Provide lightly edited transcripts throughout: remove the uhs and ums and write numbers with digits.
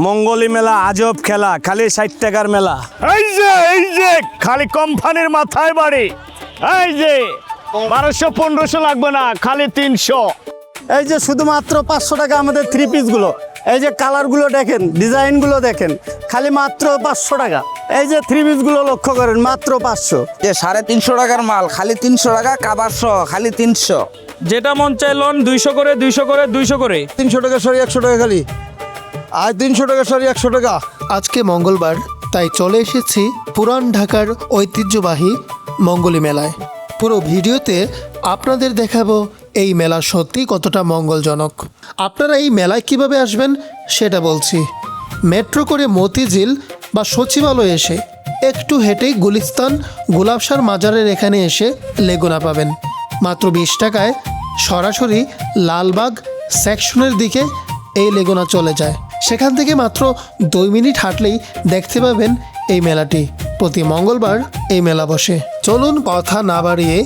মঙ্গলী মেলা আজব খেলা, খালি 60 টাকার মেলা। এই যে খালি কোম্পানির মাথায় বাড়ি। এই যে 1200-1500 লাগবে না, খালি 300। এই যে শুধুমাত্র 500 টাকা আমাদের 3 পিসগুলো। এই যে কালারগুলো দেখেন, ডিজাইনগুলো দেখেন, খালি মাত্র 500 টাকা। এই যে 3 পিসগুলো লক্ষ্য করেন, মাত্র 500। যে 350 টাকার মাল খালি 300 টাকা, কাবার সহ খালি 300। যেটা মন চাই লন 200 করে 200 করে 200 করে। 300 টাকা সরি 100 টাকা খালি। আর 300 টাকা সরি 100 টাকা। আজকে মঙ্গলবার, তাই চলে এসেছি পুরান ঢাকার ঐতিহ্যবাহী মঙ্গলী মেলায়। পুরো ভিডিওতে আপনাদের দেখাবো এই মেলা সত্যি কতটা মঙ্গলজনক। আপনারা এই মেলায় কিভাবে আসবেন সেটা বলছি। মেট্রো করে মতিঝিল বা সচিবালয়ে এসে একটু হেঁটেই গুলিস্তান গোলাপসার মাজারের এখানে এসে লেগুনা পাবেন। মাত্র 20 টাকায় সরাসরি লালবাগ সেকশনের দিকে এই লেগুনা চলে যায়। সেখান থেকে মাত্র 2 মিনিট হাঁটলেই দেখতে পাবেন এই মেলাটি। প্রতি মঙ্গলবার এই মেলা বসে। চলুন কথা না বাড়িয়ে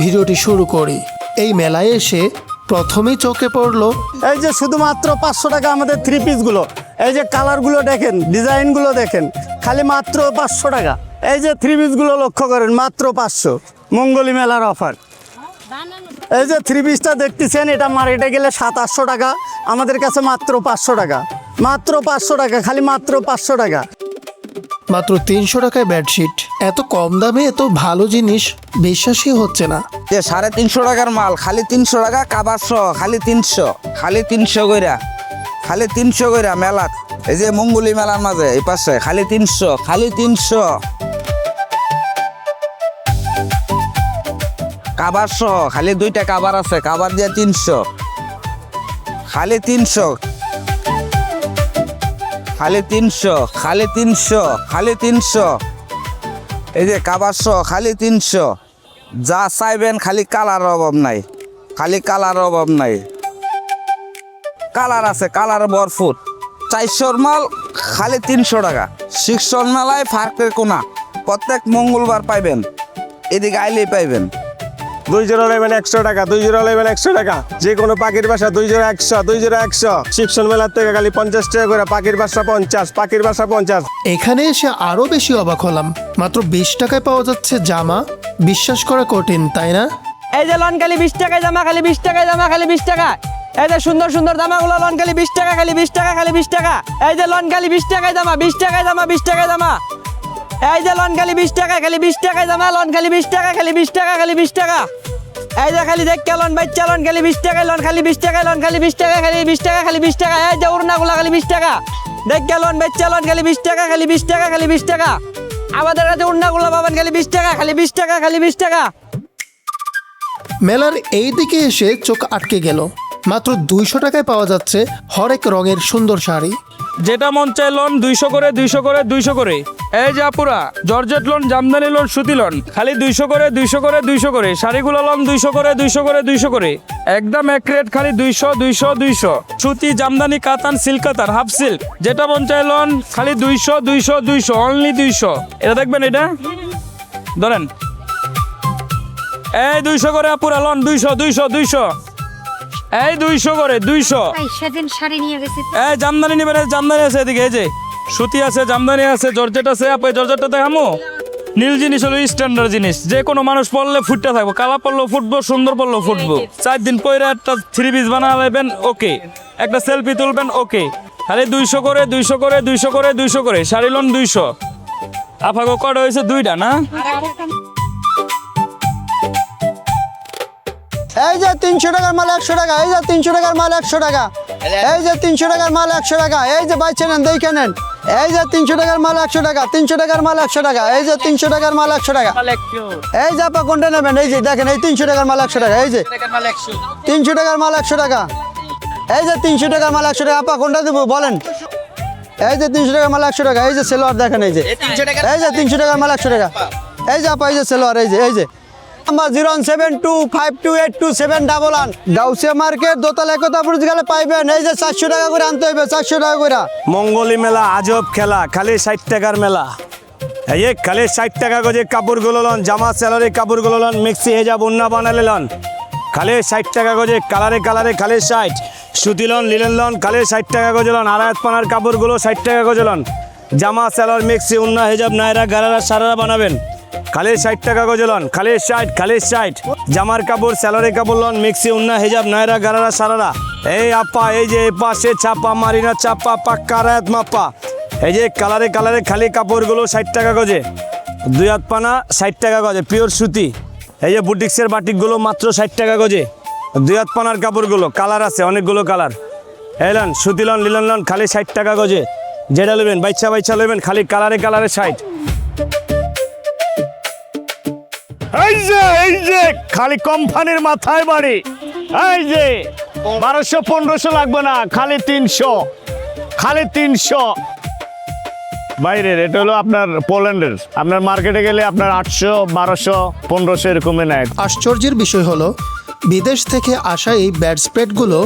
ভিডিওটি শুরু করি। এই মেলায় এসে প্রথমেই চোখে পড়লো এই যে শুধুমাত্র 500 টাকা আমাদের 3 পিসগুলো। এই যে কালারগুলো দেখেন, ডিজাইনগুলো দেখেন, খালি মাত্র 500 টাকা। এই যে 3 পিসগুলো লক্ষ্য করেন, মাত্র 500। মঙ্গলী মেলার অফার। এই যে 3 পিসটা দেখতেছেন, এটা মার্কেটে গেলে 700-800 টাকা, আমাদের কাছে মাত্র 500 টাকা। মাত্র 500 টাকা, খালি মাত্র 500 টাকা। মাত্র 300 টাকায় বেডশিট। এত কম দামে এত ভালো জিনিস বিশ্বাসই হচ্ছে না। যে 350 টাকার মাল খালি 300 টাকা, কাবার সহ খালি 300। খালি 300 কইরা, খালি 300 কইরা মেলা। এই যে মঙ্গলী মেলার মাঝে এই পাশে খালি 300, খালি 300। কাবার সহ খালি 2টা কাবার আছে, কাবার দিয়ে 300। খালি 300, খালি 300, খালি 300, খালি 300। এই যে কাবার সহ খালি 300। যা চাইবেন, খালি কালার অভাব নাই, খালি কালার অভাব নাই। কালার আছে, কালার ভরপুর। 400 মাল খালি 300 টাকা। 600 মেলায় ফার্কের কোনা প্রত্যেক মঙ্গলবার পাইবেন, এদিকে আইলেই পাইবেন। 2 জোড়া নেবেন 100 টাকা, 2 জোড়া নেবেন 100 টাকা। যে কোনো পাখির বাসা 2 জোড়া 100, 2 জোড়া 100। শিবসন মেলার থেকে খালি 50 টাকা করে, পাখির বাসা 50, পাখির বাসা 50। এখানে এসে আরও বেশি অবাক হলাম। মাত্র 20 টাকায় পাওয়া যাচ্ছে জামা। বিশ্বাস করা কঠিন, তাই না? এই যে লন খালি 20 টাকায় জামা, খালি 20 টাকায় জামা, খালি 20 টাকা। এই যে সুন্দর সুন্দর জামাগুলো লন খালি 20 টাকা, খালি 20 টাকা, খালি 20 টাকা। এই যে লন খালি 20 টাকায় জামা, 20 টাকায় জামা, 20 টাকায় জামা। এই যে লন খালি 20 টাকা, খালি 20 টাকায় জামা, লন খালি 20 টাকা, খালি 20 টাকা, খালি 20 টাকা। এই যে খালি দেখ লন বাচ্চা, লন খালি 20 টাকায়, লন খালি 20 টাকায়, লন খালি 20 টাকা, খালি 20 টাকা, খালি 20 টাকা। এই যে উড়নাগুলো খালি 20 টাকা। দেখ লন বাচ্চা, লন খালি 20 টাকা, খালি 20 টাকা, খালি 20 টাকা। আমাদের কাছে উড়নাগুলো পাবেন খালি 20 টাকা, খালি 20 টাকা, খালি 20 টাকা। মেলার এই দিকে এসে চোখ আটকে গেল। মাত্র 200 টাকায় পাওয়া যাচ্ছে হরেক রঙের সুন্দর শাড়ি। যেটা মন চাই লন 200 করে 200 করে 200 করে। এই যে আপুরা জর্জেট লন, জামদানি লন, সুতি লন, খালি 200 করে 200 করে 200 করে। শাড়িগুলো লন 200 করে 200 করে 200 করে। একদম এক রেট, খালি 200 200 200। সুতি, জামদানি, কাতান, সিল্ক কাতার, হাফ সিল্ক, যেটা মন চাই লন খালি 200 200 200, অনলি 200। এটা দেখবেন, এটা ধরেন। এই 200 করে আপুরা লন, 200 200 200। এই 200 করে 200। সেদিন শাড়ি নিয়ে গেছি। এই জামদানি নেবেন, জামদানি আছে এদিকে। এই যে সুতি আছে, জামদানি আছে, জর্জেট আছে। আপনি জর্জেটটা দেখামো। নীল জিনিস হলো স্ট্যান্ডার্ড জিনিস, যে কোনো মানুষ পরলে ফুটতে থাকবো। কালা পরলেও ফুটবো, সুন্দর পরলেও ফুটবো। 4 দিন পরে একটা 3 পিস বানাবেন, ওকে। একটা সেলফি তুলবেন, ওকে। খালি 200 করে 200 করে 200 করে 200 করে। শাড়ি লন 200। আপাগো কটা হয়েছে? 2টা না? এই যে 300 টাকার মাল 100 টাকা। এই যে 300 টাকার মাল 100 টাকা। এই যে 300 টাকার মাল 100 টাকা। এই যে বাইছে নেন, দেখে নেন। এই যে 300 টাকার মাল 100 টাকা, 300 টাকার মাল 100 টাকা। এই যে 300 টাকার মাল 100 টাকা। এই যে আপা কোনটা নেবেন? এই যে দেখেন, এই 300 টাকার মাল 100 টাকা। এই যে 300 টাকার মাল 100 টাকা। এই যে 300 টাকার মাল 100 টাকা। আপা কোনটা দেবো বলেন? এই যে 300 টাকার মাল 100 টাকা। এই যে সেলোয়ার দেখেন, এই যে এই যে 300 টাকার মাল 100 টাকা। এই যে আপা, এই যে সেলোয়ার, এই যে নাম্বার 07252827111 গাউসিয়া মার্কেট, দোতলা একতাপুর গেলে পাইবেন। এই যে 400 টাকা করে আনতে হবে, 400 টাকা করে। মঙ্গলী মেলা আজব খেলা, খালি 60 টাকার মেলা। এই খালি 60 টাকা করে কাপড়গুলো লন, জামা স্যালারি কাপড়গুলো লন, মিক্সি হেজাব উন্না বানালে লন, খালি 60 টাকা করে। কালারে কালারে খালি 60। সুতি লন, লিলেন লন, খালি 60 টাকা গজে লন। আড়াই হাত পানার কাপড়গুলো 60 টাকা গজে লন। জামা, সালোয়ার, মিক্সি, উন্না, হিজাব, নায়রা, গারারা, সারারা বানাবেন খালি 60 টাকা গজে লন। খালি 60 জামার কাপড়, সালোয়ারের কাপড় লন, মিক্সি, উন্না, হিজাব, নায়রা, গারারা, সারারা। এই আপা, এই যে এই পাশে ছাপা, মারিনা চাপা, পাক্কা রায়াত মাপা। এই যে কালারে কালারে খালি কাপড়গুলো 60 টাকা গজে। 2 হাত পানা 60 টাকা গজে, পিওর সুতি। এই যে বুটিক্সের বাটিকগুলো মাত্র 60 টাকা গজে। 2 হাত পানার কাপড়গুলো কালার আছে, অনেকগুলো কালার। এই লন, সুতি লন, লিলন লন, খালি 60 টাকা গজে। যেটা নেবেন বাইচ্ছা নেবেন, খালি কালারে কালারে 60। এই যে খালি কোম্পানির মাথায় বাড়ি। এই যে 1200-1500 লাগবে না, খালি 300। বাইরের এটা হলো আপনার পোল্যান্ডের। আপনার মার্কেটে গেলে আপনার 800, 1200, 1500 এরকমই নেয়। আশ্চর্যের বিষয় হলো বিদেশ থেকে আসা এই ব্যাড স্প্রেডগুলো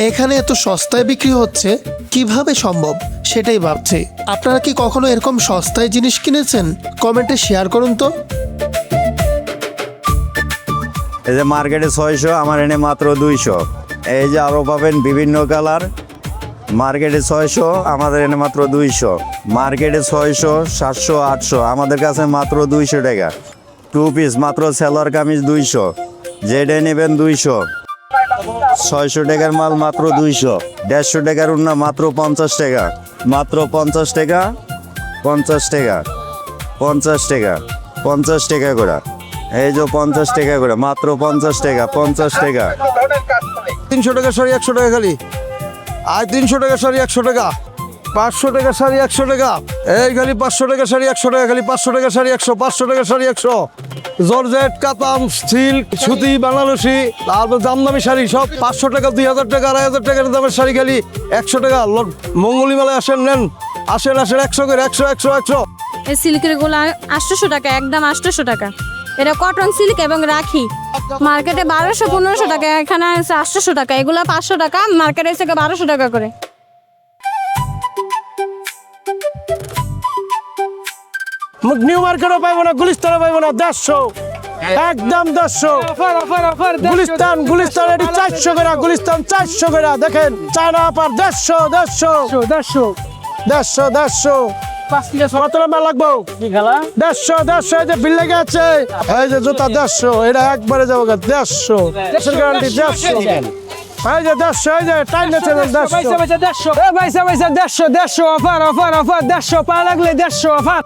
এখানে এত সস্তায় বিক্রি হচ্ছে কিভাবে সম্ভব সেটাই ভাবছি। আপনারা কি কখনো এরকম সস্তায় জিনিস কিনেছেন? কমেন্টে শেয়ার করুন তো। এই যে মার্কেটে 600, আমার এনে মাত্র 200। এই যে আরও পাবেন বিভিন্ন কালার। মার্কেটে 600, আমাদের এনে মাত্র 200। মার্কেটে 600, 700, 800, আমাদের কাছে মাত্র 200 টাকা। 2 পিস মাত্র সালোয়ার কামিজ 200, যেটা নেবেন 200। 600 টাকার মাল মাত্র 200। 150 টাকার উন্না মাত্র 50 টাকা। মাত্র 50 টাকা, 50 টাকা, 50 টাকা, 50 টাকা করে। এই যে 50 টাকা করে, মাত্র 50 টাকা, 50 টাকা। 300 টাকা শাড়ি 100 টাকা খালি। আর 300 টাকা শাড়ি 100 টাকা। 500 টাকা শাড়ি 100 টাকা। এই খালি 500 টাকা শাড়ি 100 টাকা খালি। 500 টাকা শাড়ি 100, 500 টাকা শাড়ি 100। জর্জেট, কাতান, সিল্ক, সুতি, বাংলাদেশি, তারপর দামদামি শাড়ি সব 500 টাকা, 2000 টাকা, 2500 টাকার দামের শাড়ি খালি 100 টাকা। মঙ্গলী মেলায় আসেন, নেন, আসেন 100 করে, 100। এই সিল্কের গুলা 800 টাকা, একদম 800 টাকা। এটা কটন সিল্ক এবং রাখি। মার্কেটে 1200-1500 টাকা, এখানে আছে 800 টাকা। এগুলা 500 টাকা, মার্কেটে এসে 1200 টাকা করে। নিউ মার্কেটও পাইবো না, গুলিস্তানও পাইবো না, 150, একদম 150। গুলিস্তান এটি 400 করে, গুলিস্তান 400 করে। দেখেন চায়না আপার 150। কত নাম্বার লাগবো? 150। এই যে বিল লেগে আছে, এই যে জুতা 150, এটা একবারে যাবো 150 গ্যারান্টি 150। এই যে 150, এই যে টাইম আছে 150। পয়সা 150 অফার 150 পা লাগলে 150 অফার।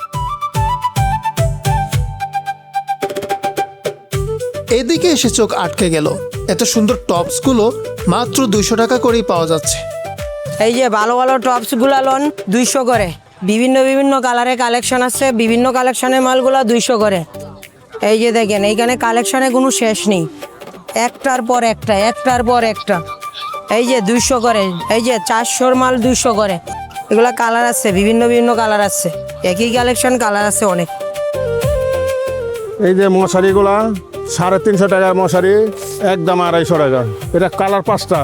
এদিকে এসে চোখ আটকে গেল, এত সুন্দর টপসগুলো মাত্র 200 টাকা করেই পাওয়া যাচ্ছে। এই যে ভালো ভালো টপসগুলো লন 200 করে। বিভিন্ন কালারে কালেকশন আছে, বিভিন্ন কালেকশনের মালগুলো 200 করে। এই যে দেখেন এইখানে কালেকশনে কোনো শেষ নেই, একটার পর একটা। এই যে 200 করে, এই যে 400 মাল 200 করে। এগুলা কালার আছে, বিভিন্ন কালার আছে, একই কালেকশন কালার আছে অনেক। এই যে মশারিগুলা 350 টাকার মশারি, একদম 250 টাকা। এটা কালার 5টা,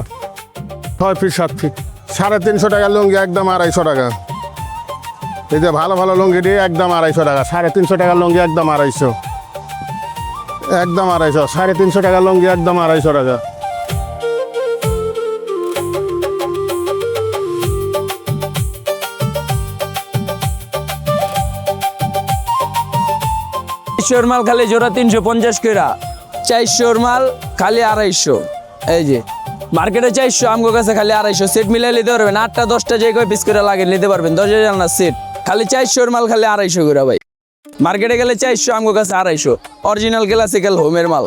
6 ফিট 7 ফিট। 350 টাকার লুঙ্গি, একদম 250 টাকা। এই যে ভালো ভালো লুঙ্গি দিয়ে একদম 250 টাকা। 350 টাকার লুঙ্গি, একদম 250, একদম 250। 350 টাকার লুঙ্গি, একদম 250 টাকা। মাল খালি জোড়া 350 কইরা। 400 মাল খালি 250। এই যে মার্কেটে 400, আমগো কাছে খালি 250। সেট মিলাই নিতে পারবেন, 8টা 10টা যে কয় পিস করে লাগে নিতে পারবেন। 10 জানা সেট খালি 400 মাল খালি 250 করে ভাই। মার্কেটে গেলে 400, আমগো কাছে 250। অরিজিনাল ক্লাসিক্যাল হোমের মাল।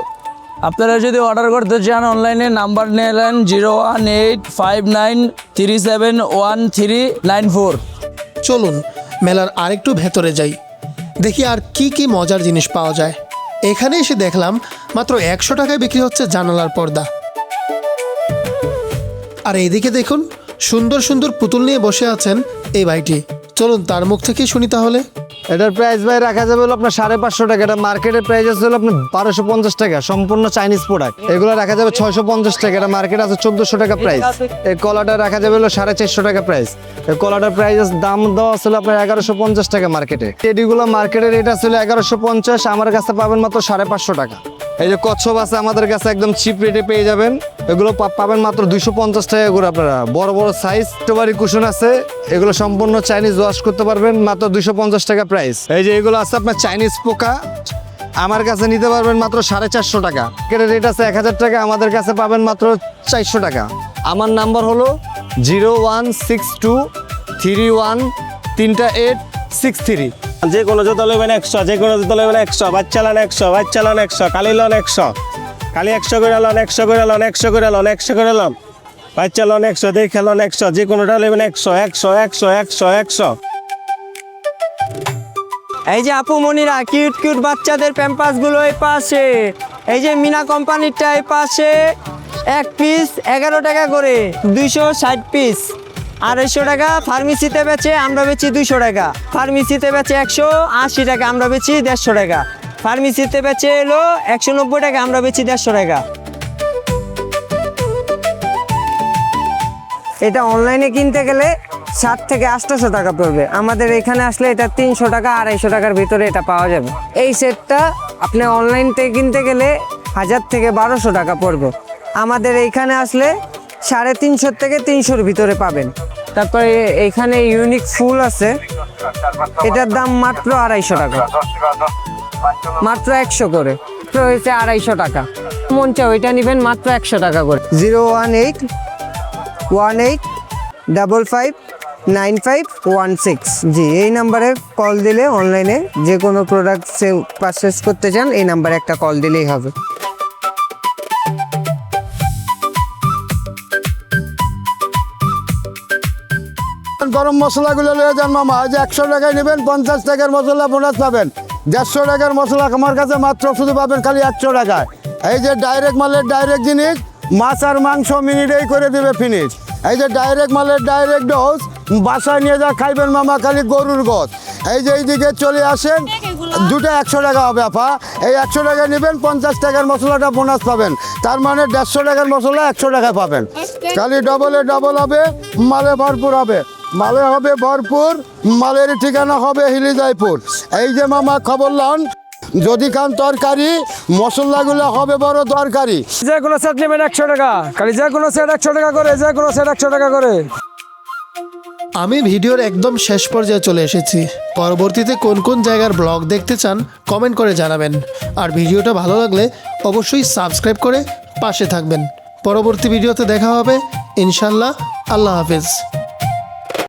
আপনারা যদি অর্ডার করতে চান অনলাইনে নাম্বার নিলেন 01859371394। চলুন মেলার আরেকটু ভেতরে যাই, দেখি আর কি কি মজার জিনিস পাওয়া যায়। এখানে এসে দেখলাম মাত্র 100 টাকায় বিক্রি হচ্ছে জানালার পর্দা। আর এইদিকে দেখুন সুন্দর সুন্দর পুতুল নিয়ে বসে আছেন এই ভাইটি। চলুন তার মুখ থেকে শুনি তাহলে। এটার প্রাইস ভাই রাখা যাবে হলো আপনার 550 টাকা। এটা মার্কেটের প্রাইস আছে হলো আপনার 1250 টাকা, সম্পূর্ণ চাইনিজ প্রোডাক্ট। এগুলো রাখা যাবে 650 টাকা। এটা মার্কেট আছে 1400 টাকা প্রাইস। এই কলাটা রাখা যাবে হলো 450 টাকা প্রাইস। এই কলাটার প্রাইস দাম দেওয়া ছিল আপনার 1150 টাকা মার্কেটে। টেডিগুলো মার্কেটের রেট আছে 1150, আমার কাছে পাবেন মাত্র 550 টাকা। এই যে কচ্ছপ আছে আমাদের কাছে একদম চিপ রেটে পেয়ে যাবেন। এগুলো পাবেন মাত্র 250 টাকা করে। আপনারা বড় বড় সাইজ টোবারি কুশন আছে, এগুলো সম্পূর্ণ চাইনিজ ওয়াশ করতে পারবেন, মাত্র 250 টাকা প্রাইস। এই যে এগুলো আছে আপনার চাইনিজ পোকা, আমার কাছে নিতে পারবেন মাত্র 450 টাকা। রেট আছে 1000 টাকা, আমাদের কাছে পাবেন মাত্র 400 টাকা। আমার নাম্বার হলো 01623138363। যে কোনো জুতো নেবেন 100, যে কোনো জুতো নেবেন 100, বাচ্চা লন 100, বাচ্চা লন 100, কালি লন 100, কালি 100 করে লন, 100 করে লন, 100 করে লন, 100 করে লন, বাচ্চা লন 100, দেখে লন 100, যে কোনোটা নেবেন 100, 100, 100, 100, 100। এই যে আপু মনিরা কিউট কিউট বাচ্চাদের প্যাম্পাস গুলো এই পাশে, এই যে মিনা কোম্পানিটা এই পাশে, এক পিস 11 টাকা করে, 260 পিস 250 টাকা। ফার্মেসিতে বেচে, আমরা বেচি 200 টাকা। ফার্মেসিতে বেচে 180 টাকা, আমরা বেচি 150 টাকা। ফার্মেসিতে বেচে এলো 190 টাকা, আমরা বেচি 150 টাকা। এটা অনলাইনে কিনতে গেলে 60 থেকে 800 টাকা পড়বে। আমাদের এখানে আসলে এটা 300 টাকা 250 টাকার ভিতরে এটা পাওয়া যাবে। এই সেটটা আপনি অনলাইন থেকে কিনতে গেলে 1000 থেকে 1200 টাকা পড়বে। আমাদের এইখানে আসলে 350 থেকে 300-র ভিতরে পাবেন। তারপরে এখানে ইউনিক ফুল আছে, এটার দাম মাত্র 250 টাকা, মাত্র 100 করে, তো হয়েছে 250 টাকা। মন চাও ওইটা নেবেন মাত্র 100 টাকা করে। 01818559516। জি, এই নাম্বারে কল দিলে অনলাইনে যে কোনো প্রোডাক্ট পারচেস করতে চান, এই নাম্বারে একটা কল দিলেই হবে। গরম মশলাগুলো লয়ে যান মামা, আজ 100 টাকায় নেবেন, 50 টাকার মশলা বোনাস পাবেন। 150 টাকার মশলা আমার কাছে মাত্র শুধু পাবেন খালি 100 টাকায়। এই যে ডাইরেক্ট মালের ডাইরেক্ট জিনিস, মাছ আর মাংস মিনিটেই করে দেবে ফিনিশ। এই যে ডাইরেক্ট মালের ডাইরেক্ট ডোজ, বাসায় নিয়ে যা খাইবেন মামা খালি গরুর গোশ। এই যে এইদিকে চলে আসেন, দুটো 100 টাকা হবে আপা। এই 100 টাকা নেবেন, 50 টাকার মশলাটা বোনাস পাবেন, তার মানে 150 টাকার মশলা 100 টাকা পাবেন। খালি ডবলে ডবল হবে, মালে ভরপুর হবে, মালে হবে ভরপুর, মালের ঠিকানা হবে হিলিজাইপুর। এই যে মামা খবর লন, যদি খান তরকারি, মশলাগুলো হবে বড় তরকারি। যে কোনো সেট নেবেন 100 টাকা, খালি যে কোনো সেট 100 টাকা করে, যে কোনো সেট 100 টাকা করে। আমি ভিডিওর একদম শেষ পর্যায়ে চলে এসেছি। পরবর্তীতে কোন কোন জায়গার ব্লগ দেখতে চান কমেন্ট করে জানাবেন। আর ভিডিওটা ভালো লাগলে অবশ্যই সাবস্ক্রাইব করে পাশে থাকবেন। পরবর্তী ভিডিওতে দেখা হবে ইনশাল্লাহ। আল্লাহ হাফেজ।